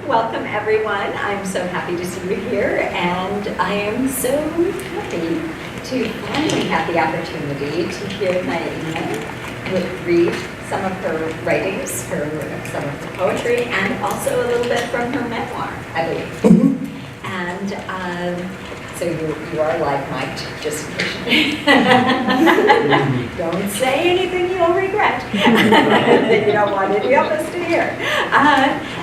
Welcome everyone. I'm so happy to see you here, and I am so happy to finally have the opportunity to hear Naima read some of her writings, some of her poetry, and also a little bit from her memoir, I believe. And so you are like mic'd, just don't say anything you'll regret that you don't want any of us to hear.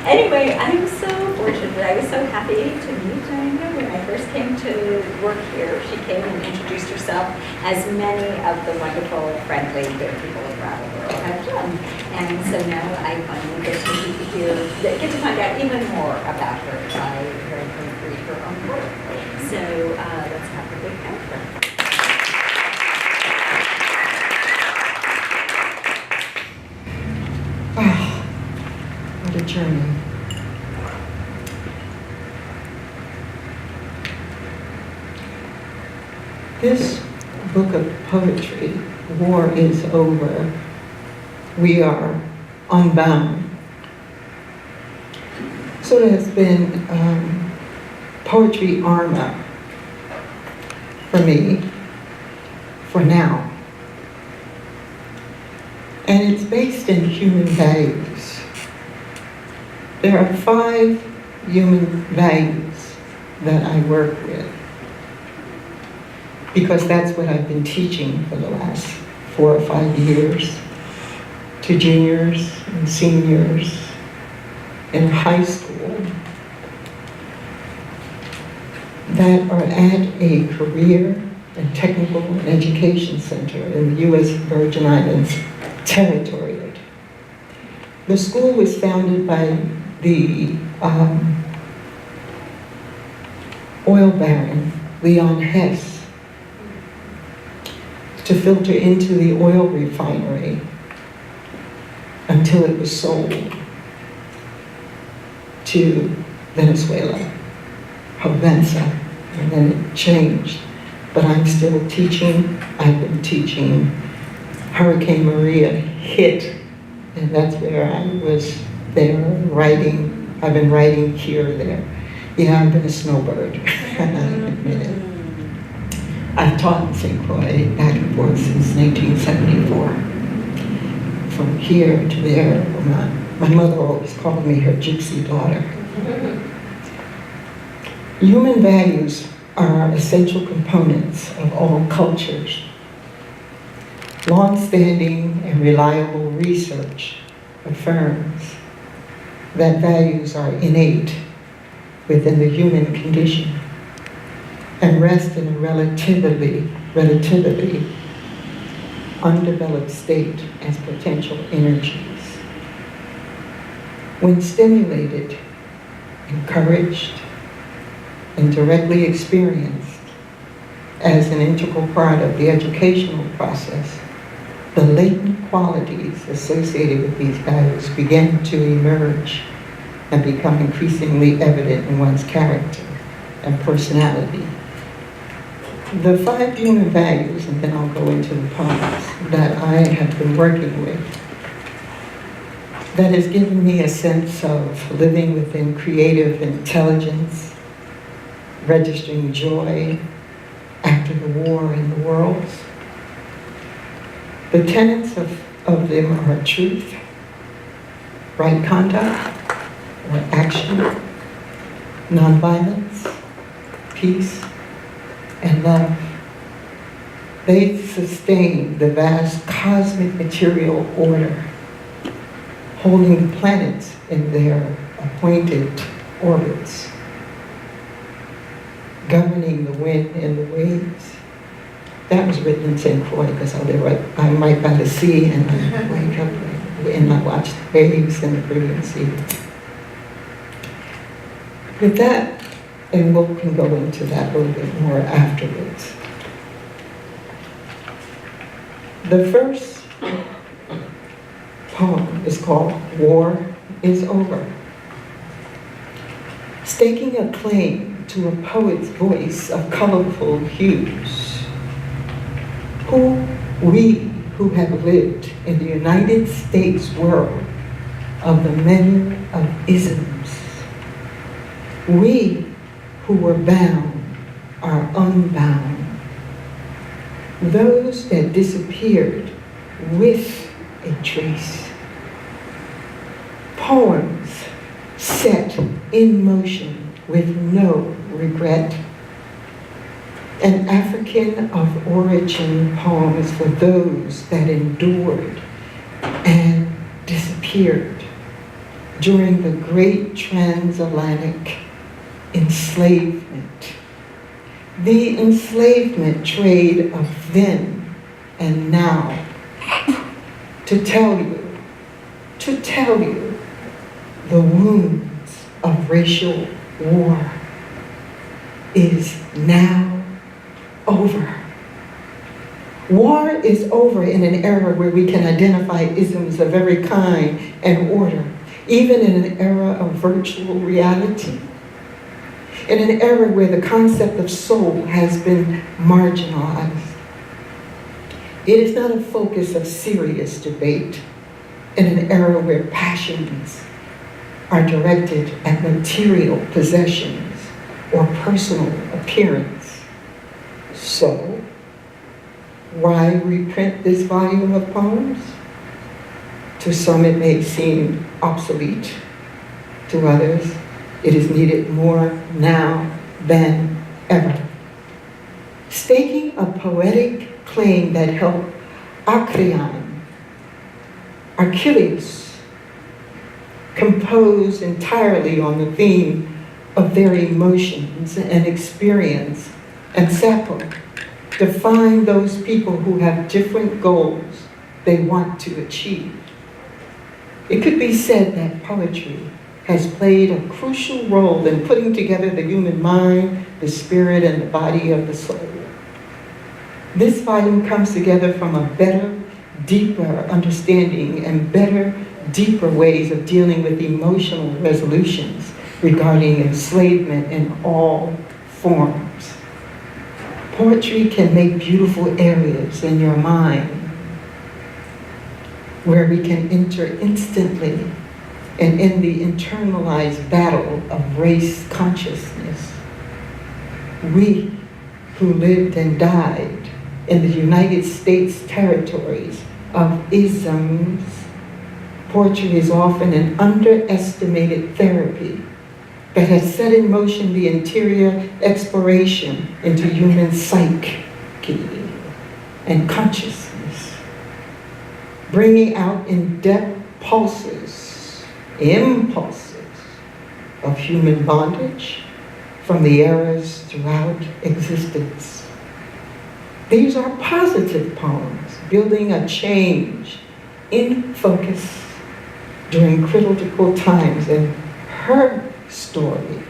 Anyway, I'm so fortunate. I was so happy to meet Naima when I first came to work here. She came and introduced herself, as many of the wonderful, friendly, good people around the world have done. And so now I finally get to find out even more about her by hearing her read her own work. So let's have a big outro. What a journey. This book of poetry, War is Over, We Are Unbound, sort of has been poetry armor for me, for now. And it's based in human values. There are 5 human values that I work with, because that's what I've been teaching for the last 4 or 5 years to juniors and seniors in high school that are at a career and technical and education center in the U.S. Virgin Islands territory. The school was founded by the oil baron, Leon Hess, to filter into the oil refinery until it was sold to Venezuela, Provenza, and then it changed. But I'm still teaching. I've been teaching. Hurricane Maria hit, and that's where I was there writing. I've been writing here or there. Yeah, I've been a snowbird, I admit it. I've taught in St. Croix back and forth since 1974. From here to there. My mother always called me her gypsy daughter. Human values are essential components of all cultures. Long-standing and reliable research affirms that values are innate within the human condition and rest in a relatively undeveloped state as potential energies. When stimulated, encouraged, and directly experienced as an integral part of the educational process, the latent qualities associated with these values begin to emerge and become increasingly evident in one's character and personality. The 5 human values, and then I'll go into the poems that I have been working with, that has given me a sense of living within creative intelligence, registering joy after the war in the world. The tenets of them are truth, right conduct or action, nonviolence, peace, and love. They sustain the vast cosmic material order, holding the planets in their appointed orbits, governing the wind and the waves. That was written in St. Croix because I'm right by the sea, and I wake up and I watch the waves and the Caribbean Sea. With that, and we can go into that a little bit more afterwards. The first poem is called War is Over. Staking a claim to a poet's voice of colorful hues, we who have lived in the United States world of the measure of isms, we who were bound are unbound. Those that disappeared with a trace. Poems set in motion with no regret. An African of origin poem is for those that endured and disappeared during the great transatlantic enslavement. The enslavement trade of then and now. To tell you the wounds of racial war is now over. War is over in an era where we can identify isms of every kind and order, even in an era of virtual reality, in an era where the concept of soul has been marginalized. It is not a focus of serious debate in an era where passions are directed at material possessions or personal appearance. So, why reprint this volume of poems? To some it may seem obsolete. To others, it is needed more now than ever. Staking a poetic claim that helped Achilles compose entirely on the theme of their emotions and experience, and Sappho define those people who have different goals they want to achieve. It could be said that poetry has played a crucial role in putting together the human mind, the spirit, and the body of the soul. This volume comes together from a better, deeper understanding and better, deeper ways of dealing with emotional resolutions regarding enslavement in all forms. Poetry can make beautiful areas in your mind where we can enter instantly and in the internalized battle of race consciousness. We who lived and died in the United States territories of isms, poetry is often an underestimated therapy that has set in motion the interior exploration into human psyche and consciousness, bringing out in-depth impulses of human bondage from the eras throughout existence. These are positive poems, building a change in focus during critical times in her story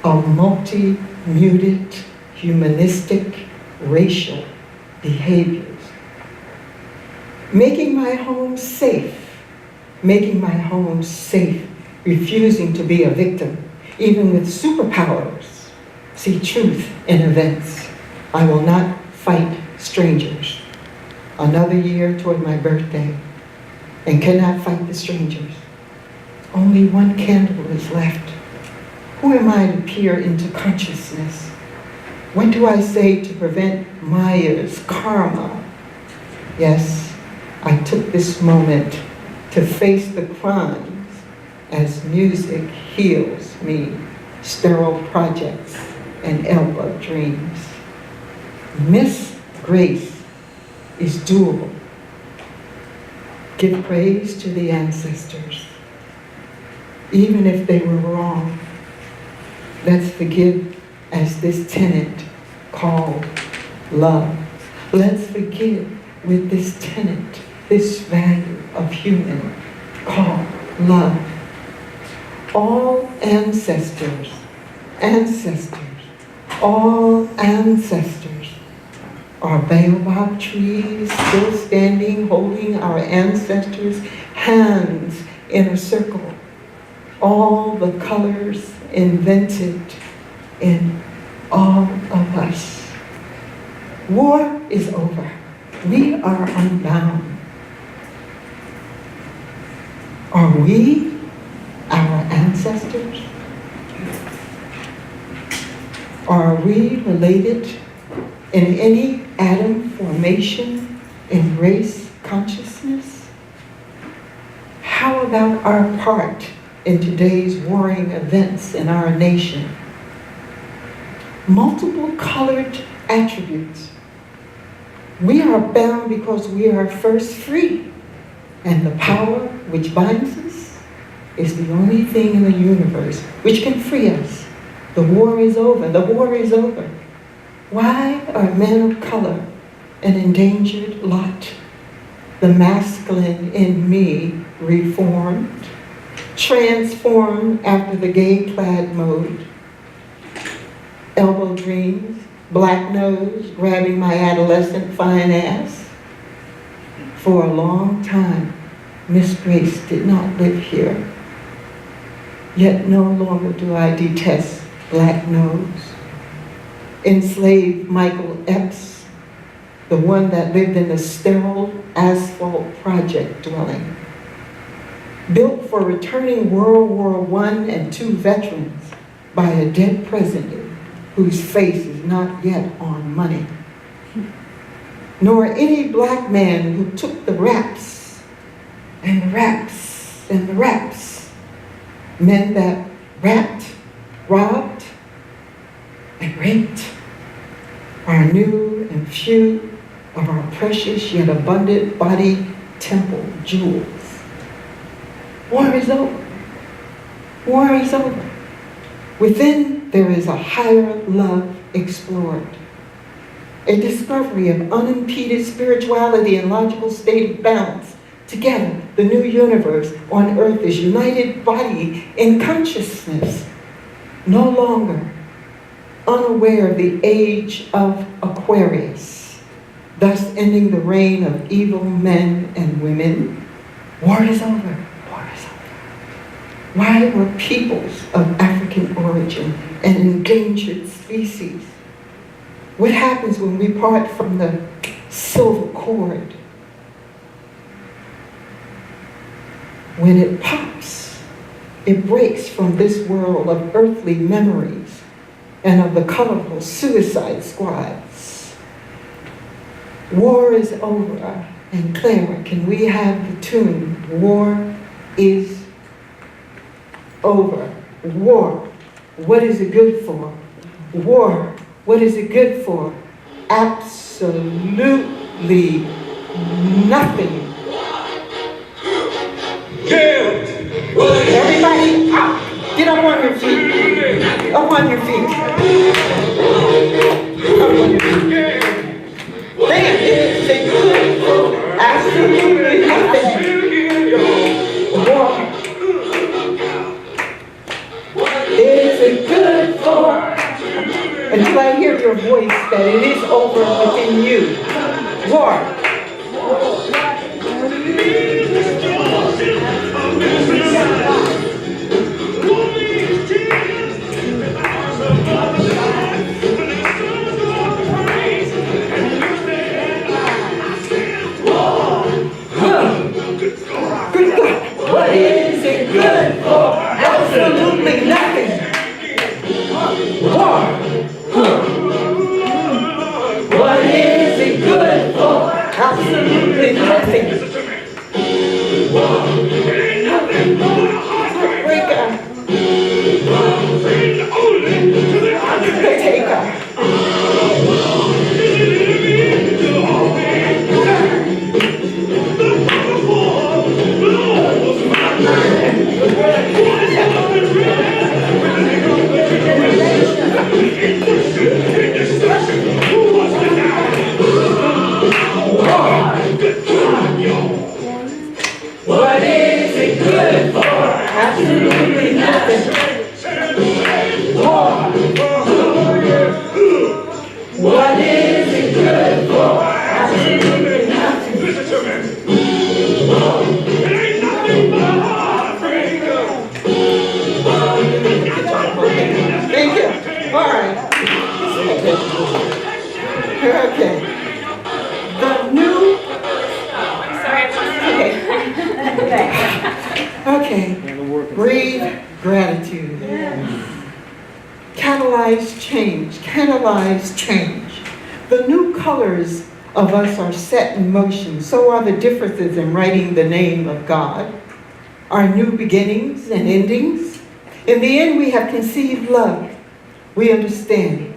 of multi-muted, humanistic, racial behaviors. Making my home safe, refusing to be a victim, even with superpowers. See truth in events. I will not fight strangers. Another year toward my birthday, and cannot fight the strangers. Only one candle is left. Who am I to peer into consciousness? What do I say to prevent Maya's karma? Yes, I took this moment to face the crimes as music heals me, sterile projects and elbow dreams. Miss Grace is doable. Give praise to the ancestors. Even if they were wrong, let's forgive as this tenet called love. Let's forgive with this tenet, this value of human called love. All ancestors, all ancestors Our baobab trees still standing, holding our ancestors' hands in a circle. All the colors invented in all of us. War is over. We are unbound. Are we our ancestors? Are we related in any atom formation in race consciousness? How about our part in today's warring events in our nation? Multiple colored attributes. We are bound because we are first free, and the power which binds us is the only thing in the universe which can free us. The war is over. The war is over. Why are men of color an endangered lot? The masculine in me reformed, transformed after the gay-clad mode. Elbow dreams, black nose, grabbing my adolescent fine ass. For a long time, Miss Grace did not live here. Yet no longer do I detest black nose. Enslaved Michael Epps, the one that lived in the sterile asphalt project dwelling. Built for returning World War I and II veterans by a dead president whose face is not yet on money. Nor any black man who took the raps and the raps and the raps. Men that rapped, robbed, and raped are new and few of our precious yet abundant body temple jewels. War is over. War is over. Within there is a higher love explored. A discovery of unimpeded spirituality and logical state of balance. Together, the new universe on earth is united body in consciousness, no longer unaware of the age of Aquarius, thus ending the reign of evil men and women. War is over. War is over. Why were peoples of African origin an endangered species? What happens when we part from the silver cord? When it pops, it breaks from this world of earthly memories and of the colorful suicide squads. War is over, and Clara, can we have the tune, War is over. War, what is it good for? War, what is it good for? Absolutely nothing. Everybody up! Get up on your feet. Up on your feet. Up on your feet. Damn, it's a good, absolutely nothing. War is it good for? Until I hear your voice that it is over within you. War. What is it good for? Absolutely nothing. War. What is it good for? lives change. The new colors of us are set in motion. So are the differences in writing the name of God. Our new beginnings and endings. In the end, we have conceived love. We understand it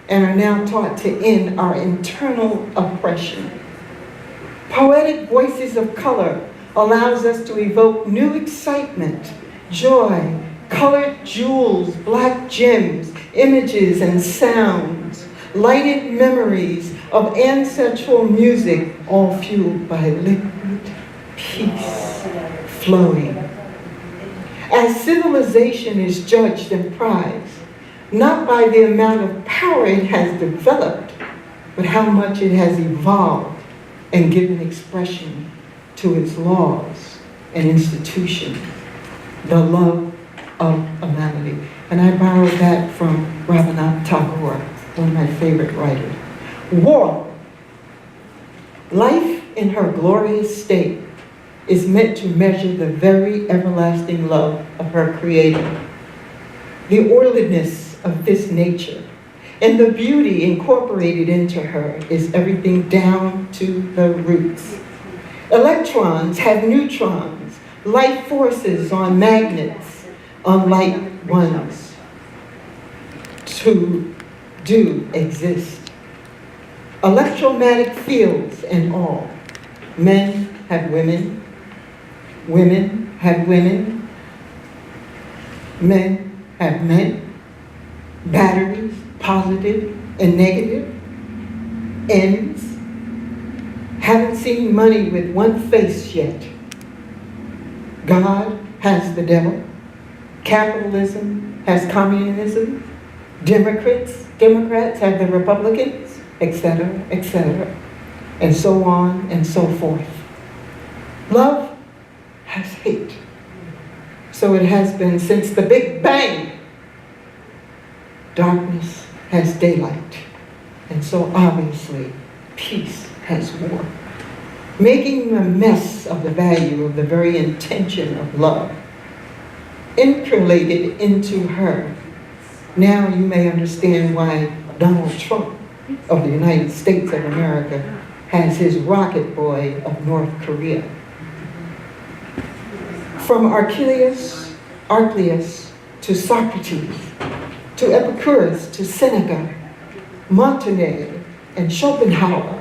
and are now taught to end our internal oppression. Poetic voices of color allows us to evoke new excitement, joy, colored jewels, black gems, images and sounds, lighted memories of ancestral music, all fueled by liquid peace flowing. As civilization is judged and prized, not by the amount of power it has developed, but how much it has evolved and given expression to its laws and institutions, the love of humanity. And I borrowed that from Rabindranath Tagore, one of my favorite writers. War. Life in her glorious state is meant to measure the very everlasting love of her Creator. The orderliness of this nature and the beauty incorporated into her is everything down to the roots. Electrons have neutrons, life forces on magnets, unlike ones do exist. Electromagnetic fields and all. Men have women, women have women, men have men, batteries, positive and negative, ends. Haven't seen money with one face yet. God has the devil. Capitalism has communism. Democrats have the Republicans, etc., etc., and so on and so forth. Love has hate. So it has been since the Big Bang. Darkness has daylight. And so obviously, peace has war. Making a mess of the value of the very intention of love. Inculcated into her. Now you may understand why Donald Trump of the United States of America has his rocket boy of North Korea. From Archelaus to Socrates, to Epicurus, to Seneca, Montaigne, and Schopenhauer,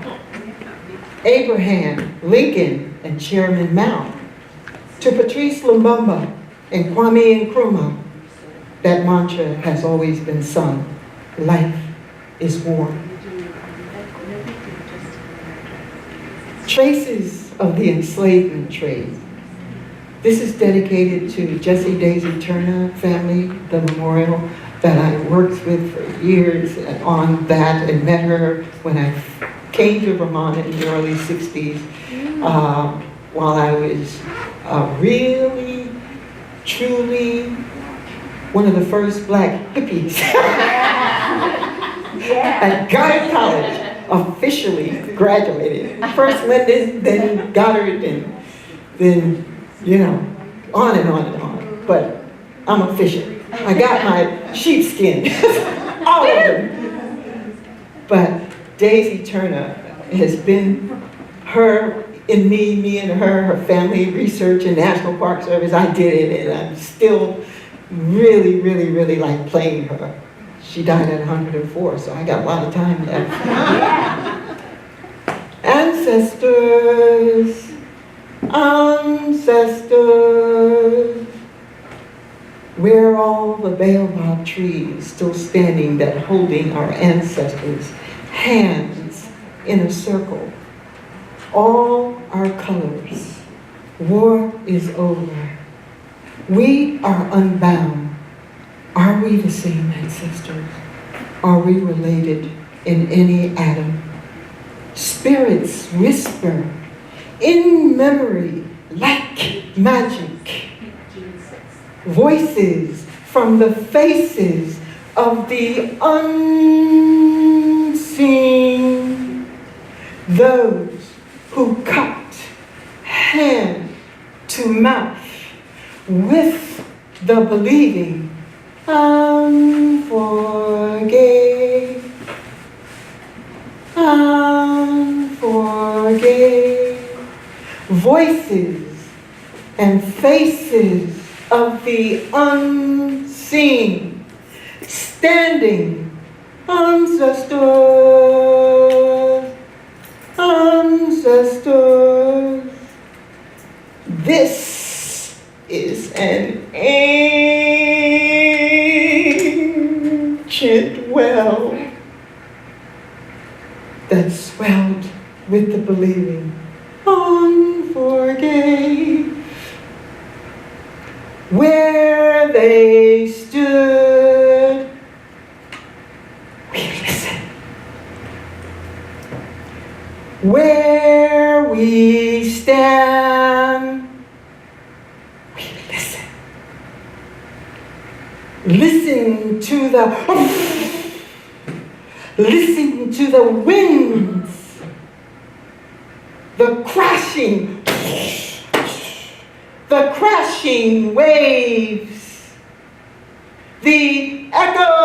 Abraham, Lincoln, and Chairman Mao, to Patrice Lumumba and Kwame Nkrumah, that mantra has always been sung: life is war. Traces of the enslavement trade. This is dedicated to Jessie Daisy Turner family, the memorial that I worked with for years on that and met her when I came to Vermont in the early 60s while I was really, truly one of the first black hippies at Goddard College, officially graduated. First Linden, then Goddard, and then, you know, on and on and on. But I'm official. I got my sheepskin, all of them. But Daisy Turner has been her in me and her family research and National Park Service. I did it, and I'm still really, really, really like playing her. She died at 104, so I got a lot of time left. Ancestors, ancestors, where are all the baobab trees still standing that holding our ancestors' hands in a circle? All our colors. War is over. We are unbound. Are we the same ancestors? Are we related in any atom? Spirits whisper in memory like magic. Voices from the faces of the unseen. Those who cut hand to mouth with the believing unforgave. unforgave. Voices and faces of the unseen, standing ancestors, ancestors. This is an ancient well that swelled with the believing. Unforgave. Where they stood, we listen. Where we stand, we listen. Listen to the listen to the winds, the crashing waves, the echoes.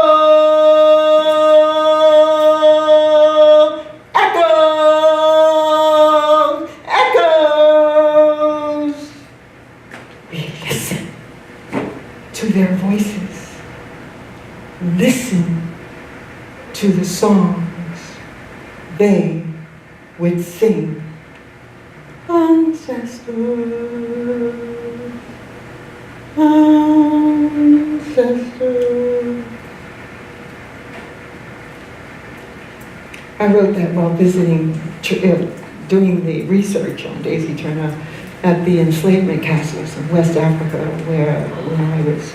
We listen to their voices. Listen to the songs they would sing. Ancestors, ancestors. I wrote that while visiting, doing the research on Daisy Turner at the enslavement castles in West Africa, where when I was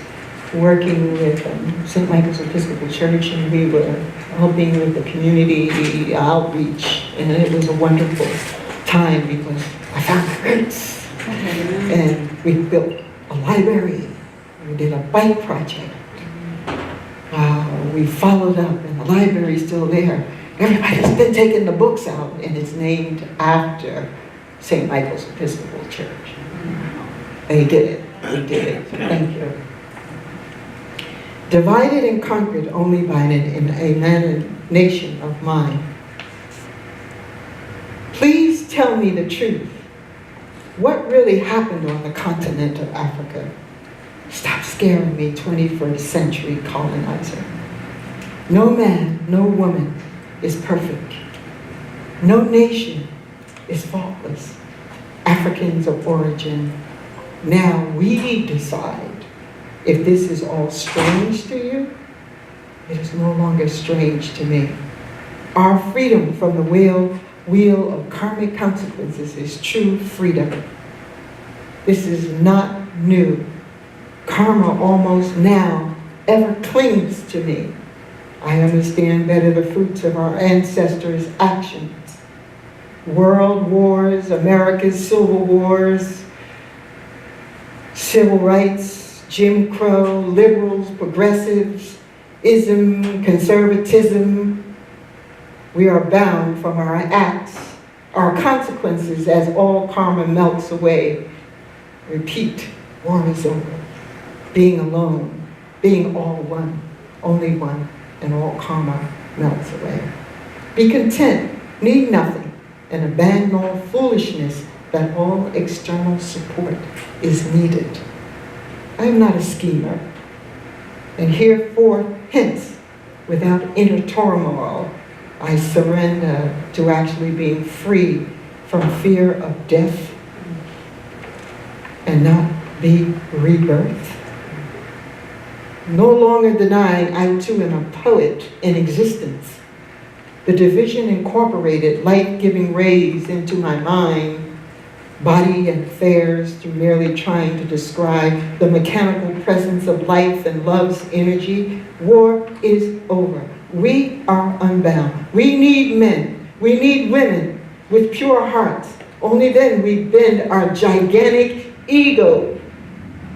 working with St. Michael's Episcopal Church, and we were helping with the community outreach, and it was a wonderful time because I found my roots. And we built a library, we did a bike project. We followed up, and the library's still there. Everybody's been taking the books out, and it's named after St. Michael's Episcopal Church. They did it, we did it, thank you. Divided and conquered only by a nation of mine. Please tell me the truth. What really happened on the continent of Africa? Stop scaring me, 21st century colonizer. No man, no woman is perfect. No nation is faultless. Africans of origin. Now we decide if this is all strange to you. It is no longer strange to me. Our freedom from the wheel of karmic consequences is true freedom. This is not new. Karma almost now ever clings to me. I understand better the fruits of our ancestors' actions. World wars, America's civil wars, civil rights, Jim Crow, liberals, progressives, ism, conservatism. We are bound from our acts, our consequences as all karma melts away. Repeat, war is over. Being alone, being all one, only one, and all karma melts away. Be content, need nothing, and abandon all foolishness that all external support is needed. I am not a schemer, and herefore, hence, without inner turmoil, I surrender to actually being free from fear of death and not be rebirth. No longer denying I too am a poet in existence. The division incorporated life-giving rays into my mind, body and affairs through merely trying to describe the mechanical presence of life and love's energy. War is over. We are unbound. We need men. We need women with pure hearts. Only then we bend our gigantic ego.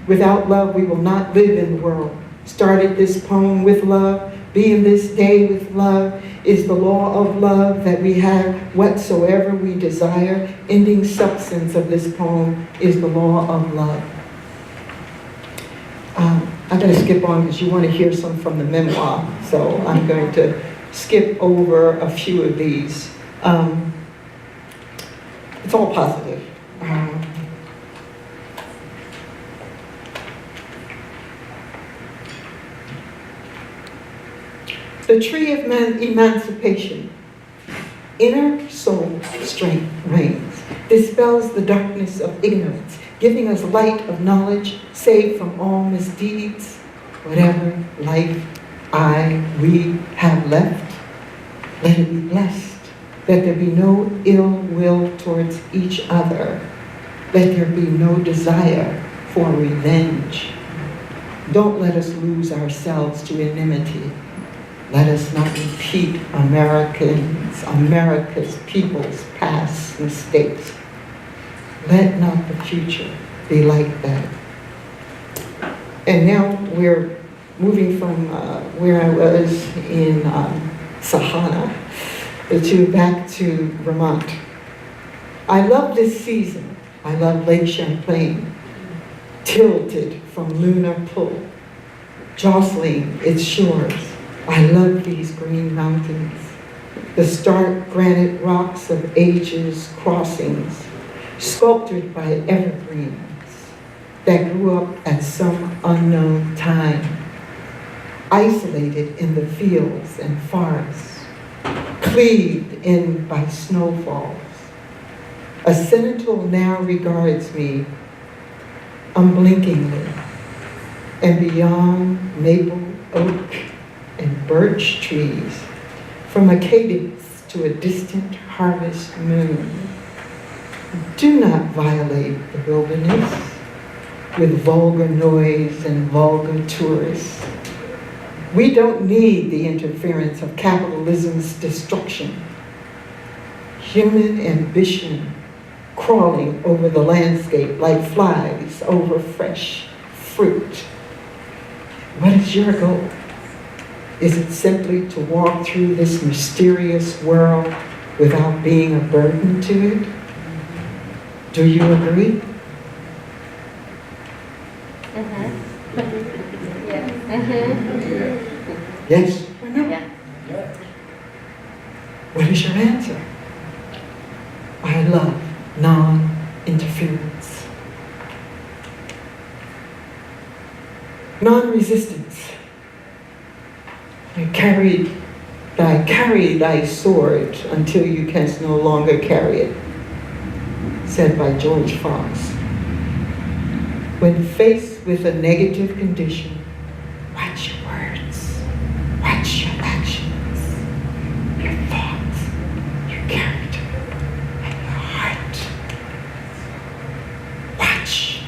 Without love, we will not live in the world. Started this poem with love, being this day with love, is the law of love that we have whatsoever we desire. Ending substance of this poem is the law of love. I'm going to skip on because you want to hear some from the memoir, so I'm going to skip over a few of these. It's all positive. The tree of emancipation, inner soul strength reigns, dispels the darkness of ignorance, giving us light of knowledge, saved from all misdeeds, whatever life we have left, let it be blessed. Let there be no ill will towards each other. Let there be no desire for revenge. Don't let us lose ourselves to enmity. Let us not repeat America's people's past mistakes. Let not the future be like that. And now we're moving from where I was in Sahana back to Vermont. I love this season. I love Lake Champlain, tilted from lunar pull, jostling its shores. I love these green mountains, the stark granite rocks of ages crossings, sculptured by evergreens that grew up at some unknown time, isolated in the fields and forests, cleaved in by snowfalls. A sentinel now regards me unblinkingly, and beyond maple, oak, and birch trees, from a cadence to a distant harvest moon. Do not violate the wilderness with vulgar noise and vulgar tourists. We don't need the interference of capitalism's destruction. Human ambition crawling over the landscape like flies over fresh fruit. What is your goal? Is it simply to walk through this mysterious world without being a burden to it? Do you agree? Yes or no? Yeah. What is your answer? I love non-interference. Non-resistance. Carry thy sword until you canst no longer carry it, said by George Fox. When faced with a negative condition, watch your words, watch your actions, your thoughts, your character, and your heart. Watch,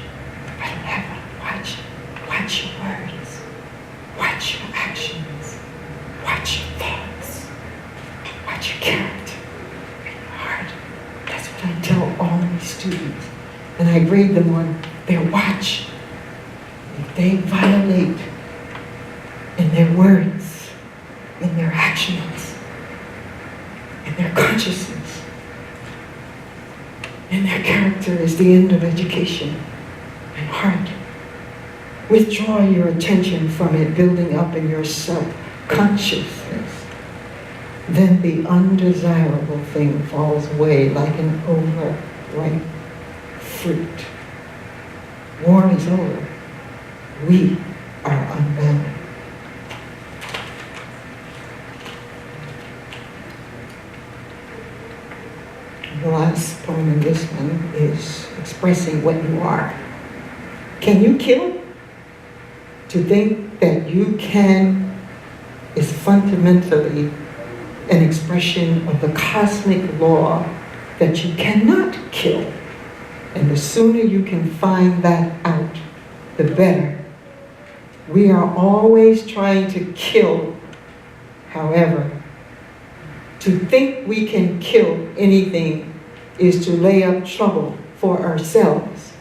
watch your words, watch your actions, watch your thoughts, watch your character, and your heart. That's what I tell all my students, and I grade them on their watch. If they violate in their words, in their actions, in their consciousness, in their character is the end of education and heart. Withdraw your attention from it building up in your self-consciousness. Then the undesirable thing falls away like an overripe fruit. War is over. We are unbound. The last poem in this one is expressing what you are. Can you kill? To think that you can is fundamentally an expression of the cosmic law that you cannot kill. And the sooner you can find that out, the better. We are always trying to kill, however. To think we can kill anything is to lay up trouble for ourselves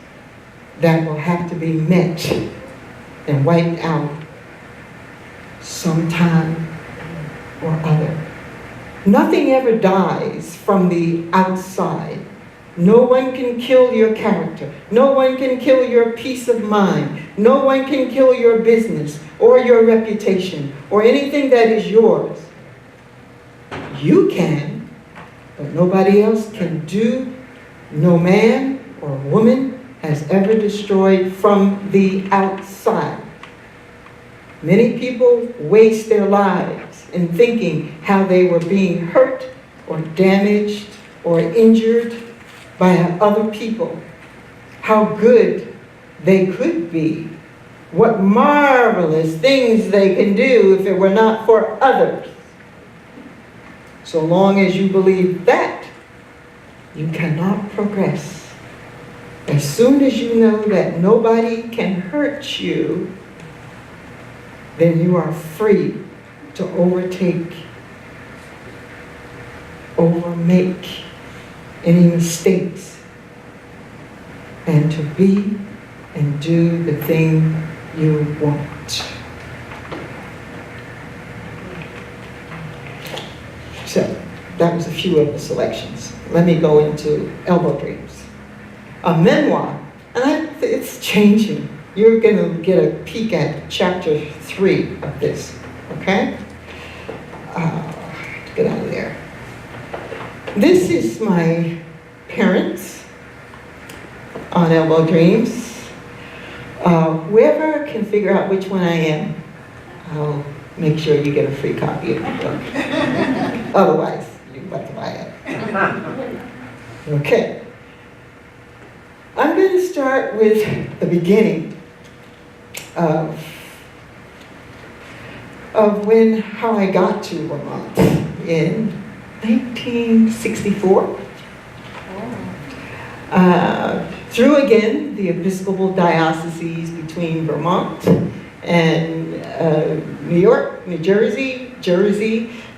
that will have to be met and wiped out sometime or other. Nothing ever dies from the outside. No one can kill your character. No one can kill your peace of mind. No one can kill your business or your reputation or anything that is yours. You can. What nobody else can do, no man or woman has ever destroyed from the outside. Many people waste their lives in thinking how they were being hurt or damaged or injured by other people, how good they could be, what marvelous things they can do if it were not for others. So long as you believe that, you cannot progress. As soon as you know that nobody can hurt you, then you are free to overmake any mistakes, and to be and do the thing you want. So, that was a few of the selections. Let me go into Elbow Dreams. A memoir, and it's changing. You're going to get a peek at chapter 3 of this, okay? Get out of there. This is my parents on Elbow Dreams. Whoever can figure out which one I am, I'll make sure you get a free copy of the book. Otherwise, you've got to buy it. Okay. I'm going to start with the beginning of how I got to Vermont in 1964. Through again the Episcopal dioceses between Vermont and New York, New Jersey,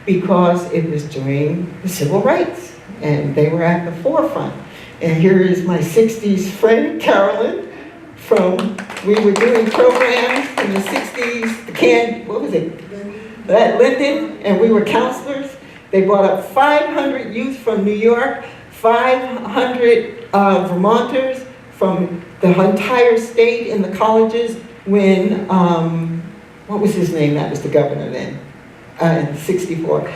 because it was during the civil rights and they were at the forefront. And here is my 60s friend, Carolyn, we were doing programs in the 60s, what was it? At Linden, and we were counselors. They brought up 500 youth from New York, 500 Vermonters from the entire state in the colleges when, what was his name? That was the governor then, in 64.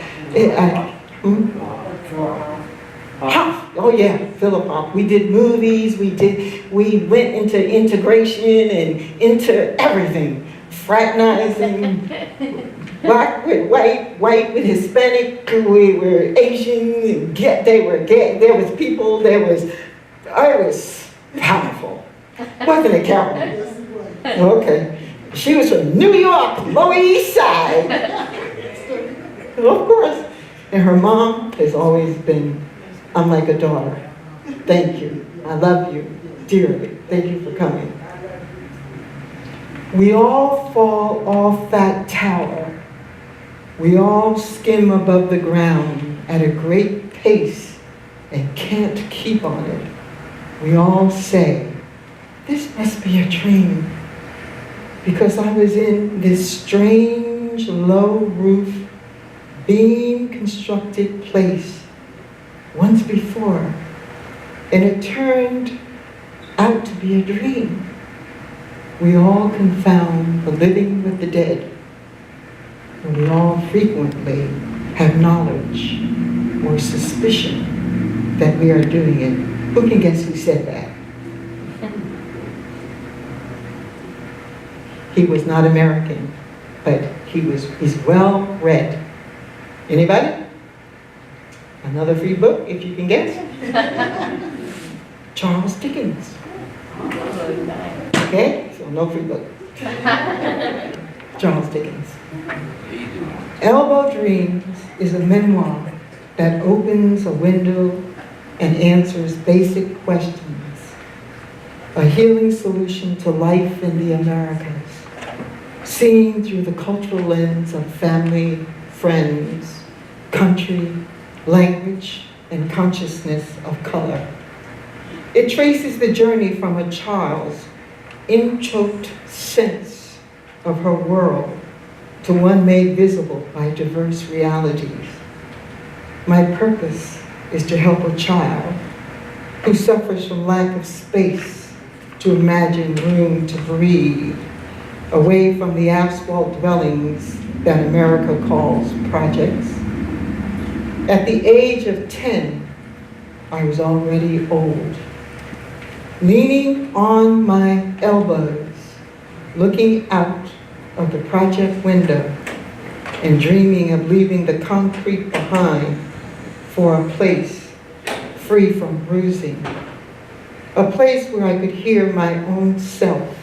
Oh yeah, Philip Hoff. We did movies, we went into integration and into everything. Fraternizing, black with white, white with Hispanic, we were Asian, they were gay, there was people, I was powerful. Wasn't it, Carolyn? Okay. She was from New York, Lower East Side. Of course. And her mom has always been, I'm like a daughter. Thank you. I love you dearly. Thank you for coming. We all fall off that tower. We all skim above the ground at a great pace and can't keep on it. We all say, this must be a dream, because I was in this strange low roof, beam constructed place once before, and it turned out to be a dream. We all confound the living with the dead, and we all frequently have knowledge or suspicion that we are doing it. Who can guess who said that? He was not American, but he's well read. Anybody? Another free book, if you can guess. Charles Dickens. Okay, so no free book. Charles Dickens. Elbow Dreams is a memoir that opens a window and answers basic questions. A healing solution to life in the Americas, seen through the cultural lens of family, friends, country, language, and consciousness of color. It traces the journey from a child's in-choked sense of her world to one made visible by diverse realities. My purpose is to help a child who suffers from lack of space to imagine room to breathe, away from the asphalt dwellings that America calls projects. At the age of 10, I was already old. Leaning on my elbows, looking out of the project window and dreaming of leaving the concrete behind for a place free from bruising, a place where I could hear my own self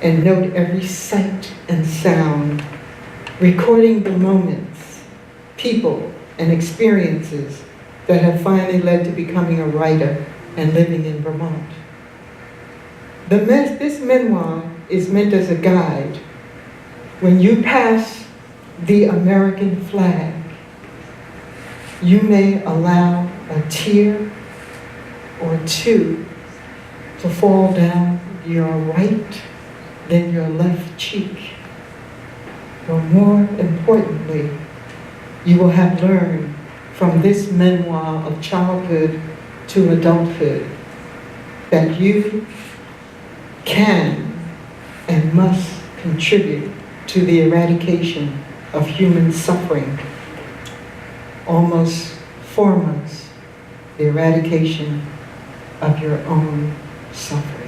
and note every sight and sound, recording the moments, people, and experiences that have finally led to becoming a writer and living in Vermont. This memoir is meant as a guide. When you pass the American flag, you may allow a tear or two to fall down your right, then your left cheek. But more importantly, you will have learned from this memoir of childhood to adulthood that you can and must contribute to the eradication of human suffering. Almost foremost, the eradication of your own suffering.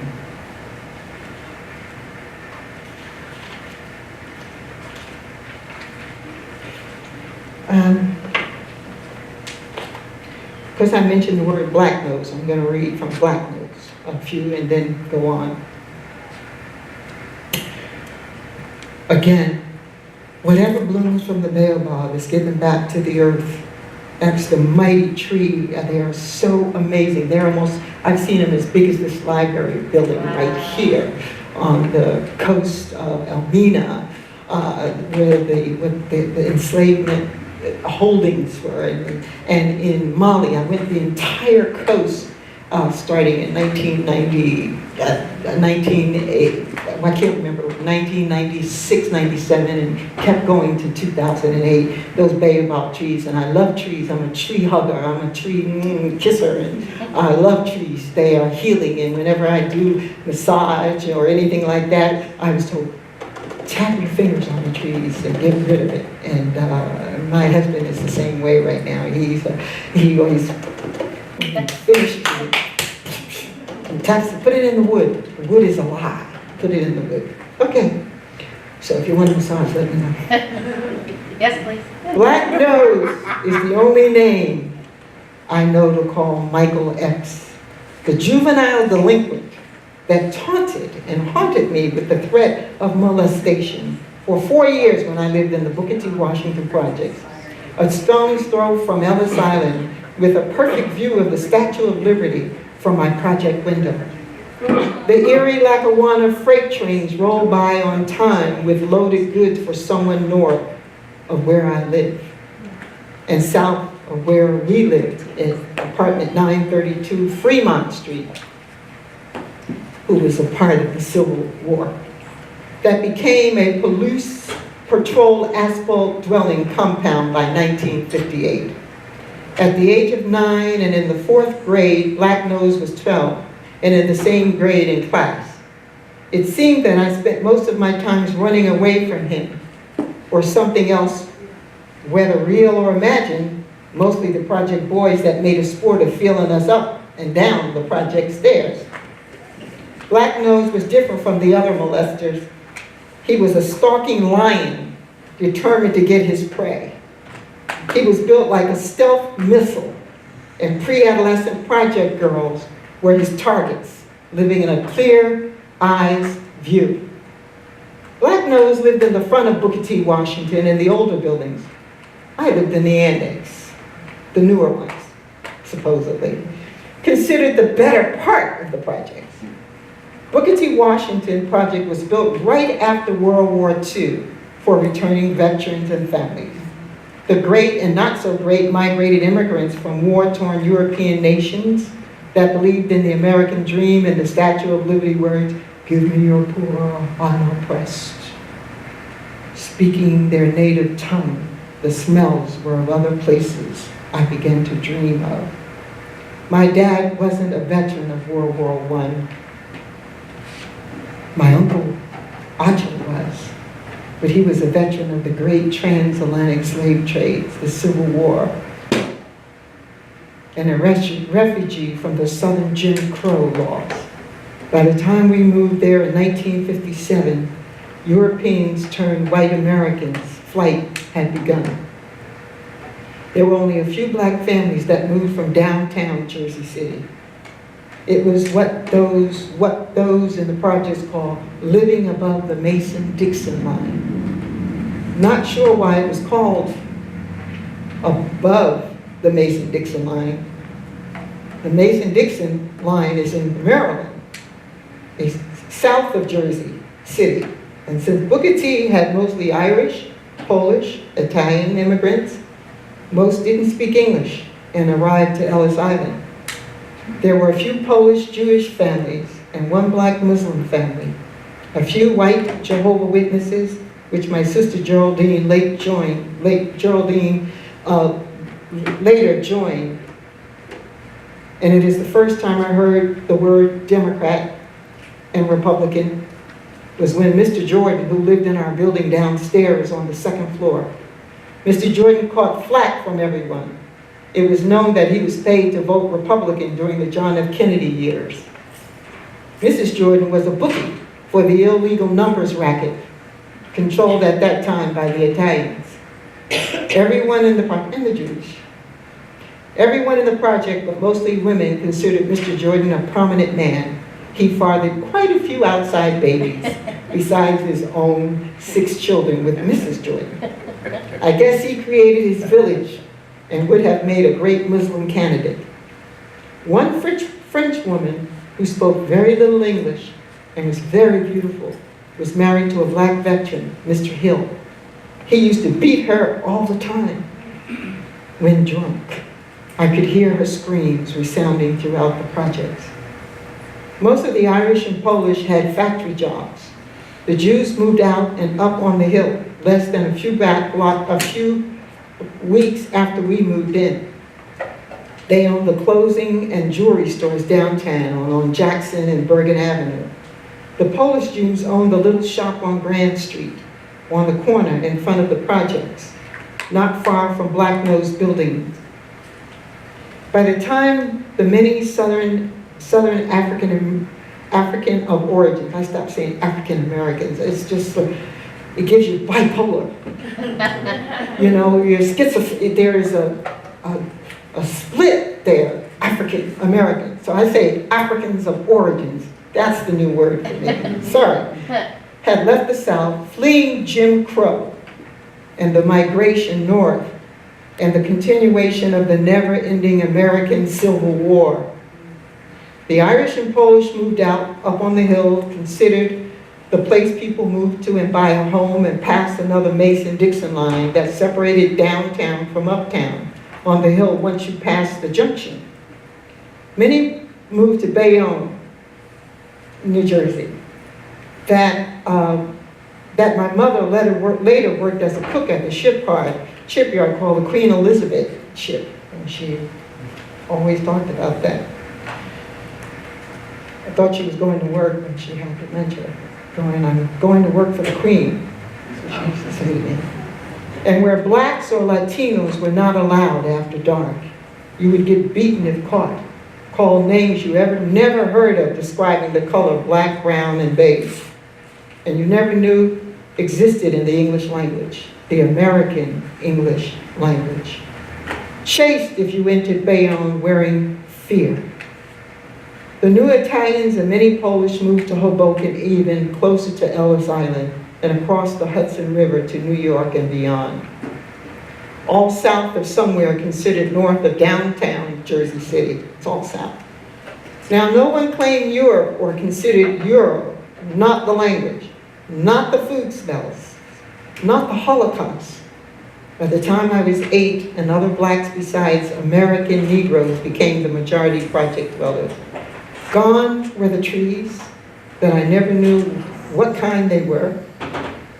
Because I mentioned the word black nose, I'm going to read from Black Nose a few and then go on. Again, whatever blooms from the baobab is given back to the earth. That's the mighty tree. They are so amazing. They're almost, I've seen them as big as this library building right here on the coast of Elmina, where the enslavement holdings were, and in Mali. I went the entire coast starting in 1996, 97, and kept going to 2008. Those baobab trees, and I love trees. I'm a tree hugger. I'm a tree kisser, and I love trees. They are healing, and whenever I do massage or anything like that, I was told, tap your fingers on the trees and get rid of it. And my husband is the same way right now. He always finishes it and taps it, put it in the wood. The wood is alive. Put it in the wood. Okay. So if you want a massage, let me know. Yes, please. Black Nose is the only name I know to call Michael X, the juvenile delinquent that taunted and haunted me with the threat of molestation for 4 years when I lived in the Booker T. Washington projects, a stone's throw from Ellis Island with a perfect view of the Statue of Liberty from my project window. The Erie Lackawanna freight trains roll by on time with loaded goods for someone north of where I live and south of where we lived in apartment 932 Fremont Street, who was a part of the Civil War, that became a police patrol asphalt dwelling compound by 1958. At the age of 9 and in the 4th grade, Black Nose was 12 and in the same grade in class. It seemed that I spent most of my times running away from him or something else, whether real or imagined, mostly the project boys that made a sport of feeling us up and down the project stairs. Black Nose was different from the other molesters. He was a stalking lion, determined to get his prey. He was built like a stealth missile, and pre-adolescent project girls were his targets, living in a clear eyes view. Black Nose lived in the front of Booker T. Washington in the older buildings. I lived in the annex, the newer ones, supposedly, considered the better part of the projects. Booker T. Washington project was built right after World War II for returning veterans and families. The great and not so great migrated immigrants from war-torn European nations that believed in the American dream and the Statue of Liberty words, "Give me your poor, unoppressed." Speaking their native tongue, the smells were of other places I began to dream of. My dad wasn't a veteran of World War I. My uncle, Ajay, was, but he was a veteran of the great transatlantic slave trades, the Civil War, and a refugee from the Southern Jim Crow laws. By the time we moved there in 1957, Europeans turned white Americans' flight had begun. There were only a few black families that moved from downtown Jersey City. It was what those in the projects call living above the Mason-Dixon line. Not sure why it was called above the Mason-Dixon line. The Mason-Dixon line is in Maryland. It's south of Jersey City. And since Booker T had mostly Irish, Polish, Italian immigrants, most didn't speak English and arrived to Ellis Island. There were a few Polish Jewish families and one black Muslim family, a few white Jehovah's Witnesses, which my sister Geraldine later joined. And it is the first time I heard the word Democrat and Republican was when Mr. Jordan, who lived in our building downstairs on the second floor, Mr. Jordan caught flack from everyone. It was known that he was paid to vote Republican during the John F. Kennedy years. Mrs. Jordan was a bookie for the illegal numbers racket, controlled at that time by the Italians. Everyone in the Jewish. Everyone in the project, but mostly women, considered Mr. Jordan a prominent man. He fathered quite a few outside babies, besides his own 6 children with Mrs. Jordan. I guess he created his village and would have made a great Muslim candidate. One French woman who spoke very little English and was very beautiful was married to a black veteran, Mr. Hill. He used to beat her all the time when drunk. I could hear her screams resounding throughout the projects. Most of the Irish and Polish had factory jobs. The Jews moved out and up on the hill, less than a few weeks after we moved in. They owned the clothing and jewelry stores downtown on Jackson and Bergen Avenue. The Polish Jews owned the little shop on Grand Street, on the corner in front of the projects, not far from Black Nose buildings. By the time the many Southern African of origin, I stopped saying African Americans, it's just, it gives you bipolar. You know, you're schizophrenic, there is a split there, African American. So I say Africans of origins, that's the new word for me, sorry. Had left the South, fleeing Jim Crow and the migration north and the continuation of the never-ending American Civil War. The Irish and Polish moved out up on the hill, considered the place people moved to and buy a home, and passed another Mason-Dixon line that separated downtown from uptown on the hill once you passed the junction. Many moved to Bayonne, New Jersey, that my mother later worked as a cook at the shipyard called the Queen Elizabeth ship, and she always talked about that. I thought she was going to work when she had dementia. I'm going to work for the Queen, so she used to say to me. And where blacks or Latinos were not allowed after dark, you would get beaten if caught, called names you never heard of describing the color black, brown, and beige, and you never knew existed in the English language, the American English language. Chased if you entered Bayonne wearing fear. The new Italians and many Polish moved to Hoboken, even closer to Ellis Island and across the Hudson River to New York and beyond. All south of somewhere considered north of downtown Jersey City. It's all south. Now, no one claimed Europe or considered Euro, not the language, not the food smells, not the Holocaust. By the time I was 8, and other blacks besides American Negroes became the majority project dwellers. Gone were the trees that I never knew what kind they were.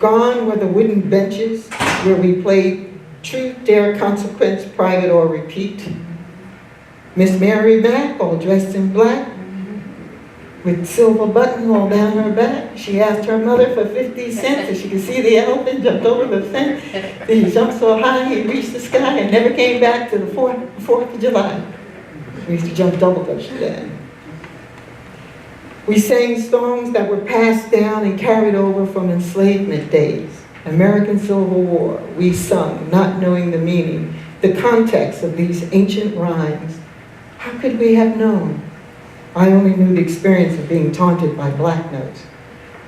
Gone were the wooden benches where we played truth, dare, consequence, private, or repeat. Miss Mary Mack, all dressed in black. with silver buttonhole down her back. She asked her mother for 50 cents so she could see the elephant, jumped over the fence. Then he jumped so high he reached the sky and never came back to the 4th of July. We used to jump double dutch then. We sang songs that were passed down and carried over from enslavement days. American Civil War, we sung, not knowing the meaning, the context of these ancient rhymes. How could we have known? I only knew the experience of being taunted by black notes.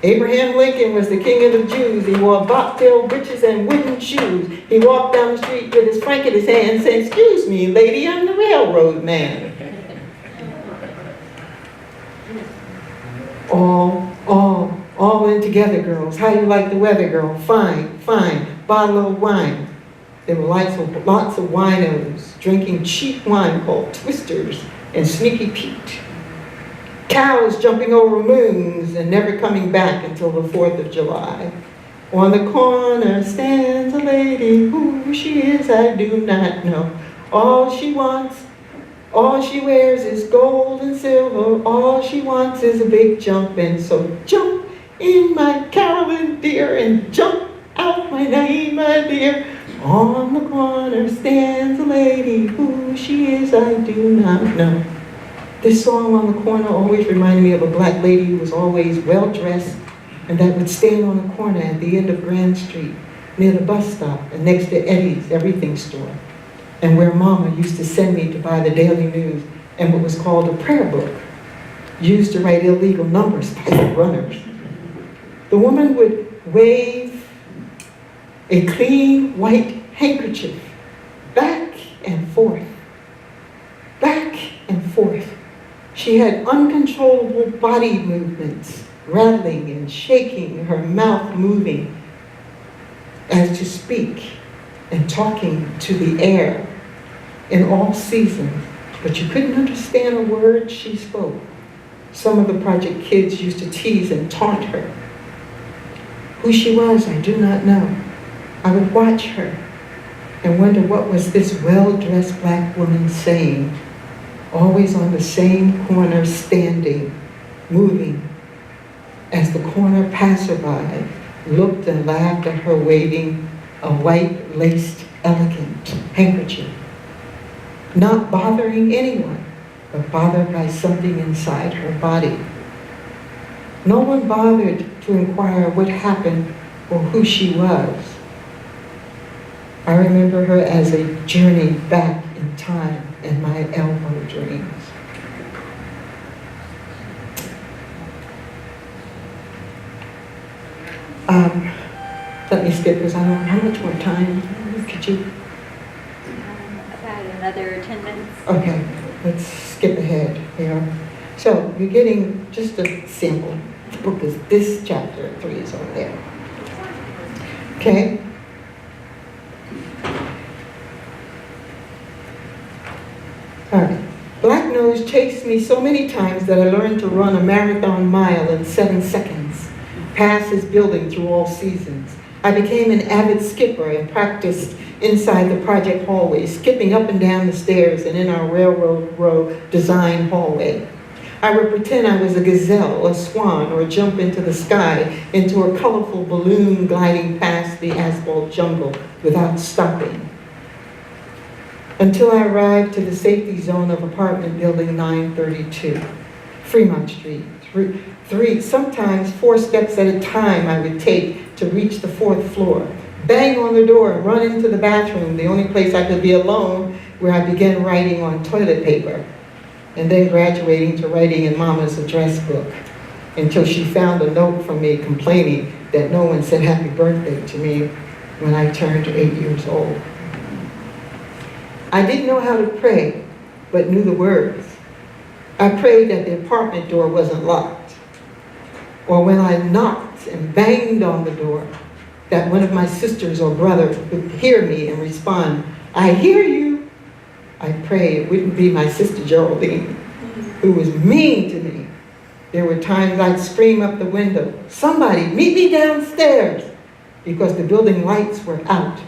Abraham Lincoln was the king of the Jews. He wore bobtail breeches and wooden shoes. He walked down the street with his frank in his hand, saying, "Excuse me, lady, I'm the railroad man." All in together, girls. How you like the weather, girl? Fine, fine. Bottle of wine. There were lots of winos drinking cheap wine called Twisters and Sneaky Pete. Cows jumping over moons and never coming back until the 4th of July. On the corner stands a lady, who she is I do not know. All she wants, all she wears is gold and silver. All she wants is a big jump, and so jump in my Carolyn dear, and jump out my Naima dear. On the corner stands a lady, who she is I do not know. This song on the corner always reminded me of a black lady who was always well-dressed and that would stand on the corner at the end of Grand Street near the bus stop and next to Eddie's Everything Store, and where Mama used to send me to buy the Daily News and what was called a prayer book, used to write illegal numbers by the runners. The woman would wave a clean white handkerchief back and forth, back and forth. She had uncontrollable body movements, rattling and shaking, her mouth moving as to speak and talking to the air in all seasons, but you couldn't understand a word she spoke. Some of the project kids used to tease and taunt her. Who she was, I do not know. I would watch her and wonder what was this well-dressed black woman saying, always on the same corner standing, moving, as the corner passerby looked and laughed at her waving a white laced elegant handkerchief, not bothering anyone, but bothered by something inside her body. No one bothered to inquire what happened or who she was. I remember her as a journey back in time in my elbow dreams. Let me skip this. I don't know how much more time. Could you? About another 10 minutes. Okay, let's skip ahead here. So you're getting just a sample. The book is this chapter 3 is over there. Okay. All right. Black Nose chased me so many times that I learned to run a marathon mile in 7 seconds, pass his building through all seasons. I became an avid skipper and practiced inside the project hallway, skipping up and down the stairs and in our railroad row design hallway. I would pretend I was a gazelle, a swan, or jump into the sky, into a colorful balloon gliding past the asphalt jungle without stopping. Until I arrived to the safety zone of apartment building 932, Fremont Street. Sometimes 4 steps at a time I would take to reach the 4th floor, bang on the door and run into the bathroom, the only place I could be alone, where I began writing on toilet paper, and then graduating to writing in Mama's address book, until she found a note from me complaining that no one said happy birthday to me when I turned 8 years old. I didn't know how to pray, but knew the words. I prayed that the apartment door wasn't locked, or when I knocked and banged on the door, that one of my sisters or brothers would hear me and respond, "I hear you." I prayed it wouldn't be my sister Geraldine, who was mean to me. There were times I'd scream up the window, "Somebody, meet me downstairs," because the building lights were out.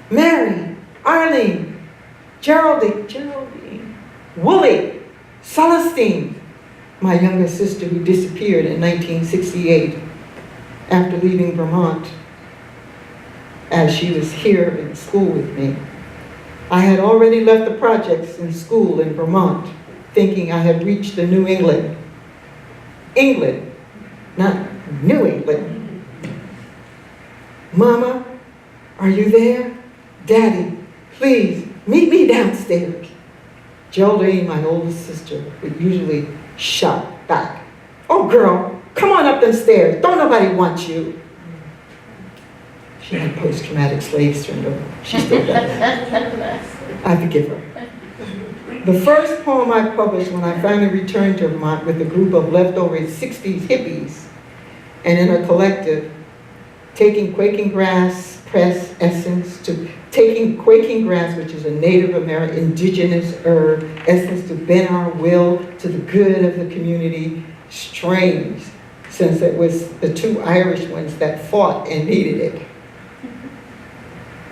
"Mary, Arlene, Geraldine, Wooly, Celestine, my younger sister who disappeared in 1968 after leaving Vermont, as she was here in school with me. I had already left the projects in school in Vermont, thinking I had reached the New England. England, not New England. Mama, are you there? Daddy, please, meet me downstairs. Geraldine, my oldest sister, would usually shout back, "Oh girl, come on up them stairs, don't nobody want you." She had post-traumatic slave syndrome. She still does. I forgive her. The first poem I published when I finally returned to Vermont with a group of leftover 60s hippies and in a collective, taking quaking grass, press essence to taking quaking grass, which is a Native American indigenous herb, essence to bend our will to the good of the community. Strange, since it was the two Irish ones that fought and needed it.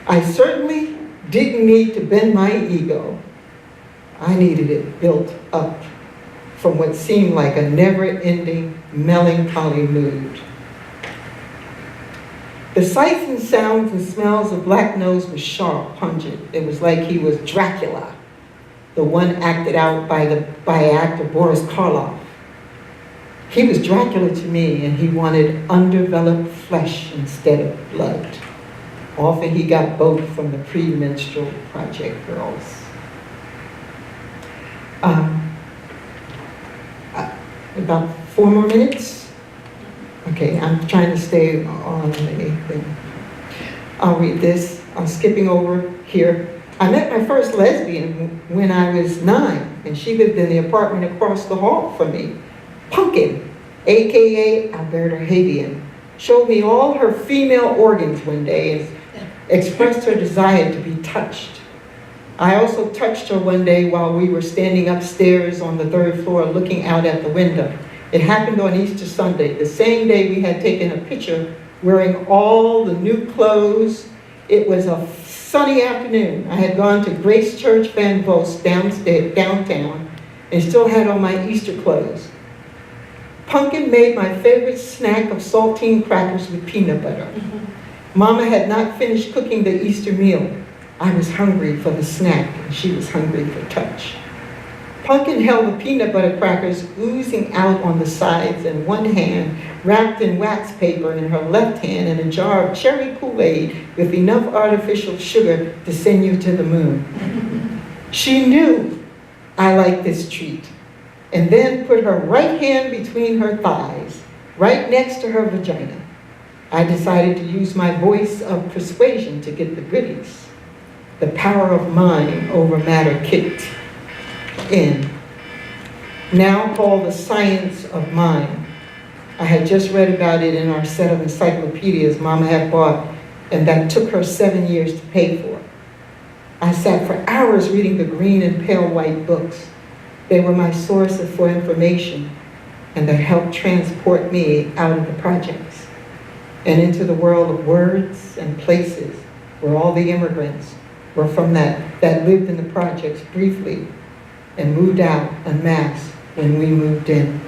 I certainly didn't need to bend my ego. I needed it built up from what seemed like a never-ending melancholy mood. The sights and sounds and smells of Black Nose was sharp, pungent. It was like he was Dracula, the one acted out by actor Boris Karloff. He was Dracula to me, and he wanted undeveloped flesh instead of blood. Often he got both from the premenstrual project girls. About 4 more minutes? Okay, I'm trying to stay on the thing. I'll read this. I'm skipping over here. I met my first lesbian when I was 9, and she lived in the apartment across the hall from me. Pumpkin, AKA Alberta Havian, showed me all her female organs one day and expressed her desire to be touched. I also touched her one day while we were standing upstairs on the 3rd floor looking out at the window. It happened on Easter Sunday, the same day we had taken a picture wearing all the new clothes. It was a sunny afternoon. I had gone to Grace Church Van Vost downtown and still had on my Easter clothes. Pumpkin made my favorite snack of saltine crackers with peanut butter. Mama had not finished cooking the Easter meal. I was hungry for the snack, and she was hungry for touch. Pumpkin held the peanut butter crackers oozing out on the sides in one hand, wrapped in wax paper in her left hand, and a jar of cherry Kool-Aid with enough artificial sugar to send you to the moon. She knew I liked this treat, and then put her right hand between her thighs, right next to her vagina. I decided to use my voice of persuasion to get the goodies. The power of mind over matter kicked in. Now called the science of mind. I had just read about it in our set of encyclopedias Mama had bought, and that took her 7 years to pay for. I sat for hours reading the green and pale white books. They were my source for information, and that helped transport me out of the projects and into the world of words and places where all the immigrants were from that lived in the projects briefly and moved out en masse when we moved in.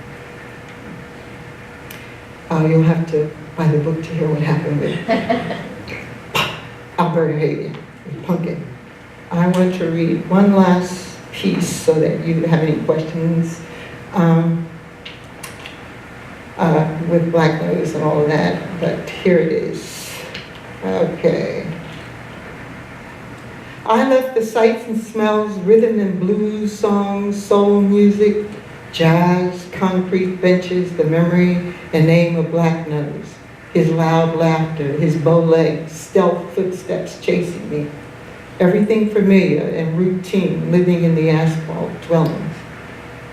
You'll have to buy the book to hear what happened with Alberta Havian, with Pumpkin. I want to read one last piece so that you have any questions with Black Nose and all of that, but here it is. Okay. I left the sights and smells, rhythm and blues, songs, soul music, jazz, concrete benches, the memory and name of Black Nose, his loud laughter, his bow legs, stealth footsteps chasing me, everything familiar and routine living in the asphalt dwellings.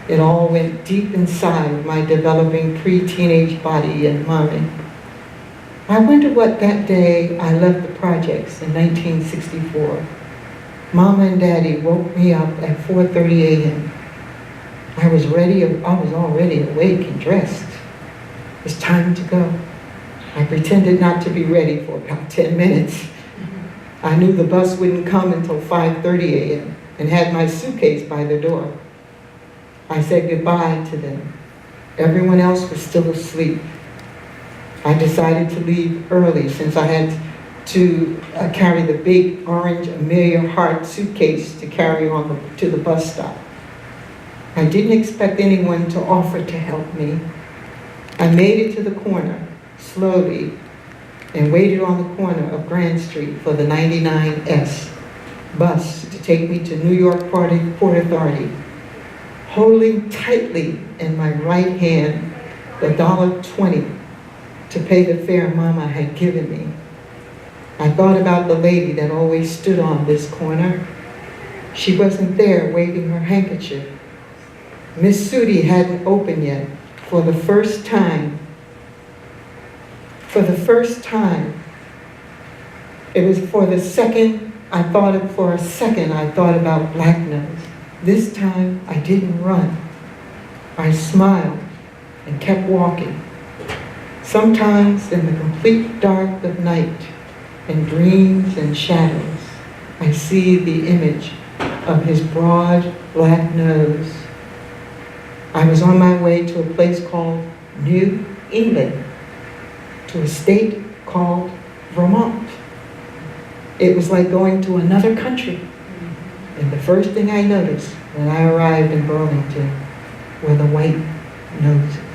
It all went deep inside my developing pre-teenage body and mind. I wonder what that day I left the projects in 1964. Mama and Daddy woke me up at 4:30 a.m. I was already awake and dressed. It's time to go. I pretended not to be ready for about 10 minutes. I knew the bus wouldn't come until 5:30 a.m. and had my suitcase by the door. I said goodbye to them Everyone else was still asleep. I decided to leave early since I had to carry the big orange Amelia Hart suitcase to carry on to the bus stop. I didn't expect anyone to offer to help me. I made it to the corner slowly and waited on the corner of Grand Street for the 99S bus to take me to New York Port Authority, holding tightly in my right hand the $1.20 to pay the fare Mama had given me. I thought about the lady that always stood on this corner. She wasn't there waving her handkerchief. Miss Sudi hadn't opened yet. For the first time, it was for a second I thought about Black Nose. This time I didn't run. I smiled and kept walking. Sometimes in the complete dark of night, in dreams and shadows, I see the image of his broad black nose. I was on my way to a place called New England, to a state called Vermont. It was like going to another country. And the first thing I noticed when I arrived in Burlington were the white noses.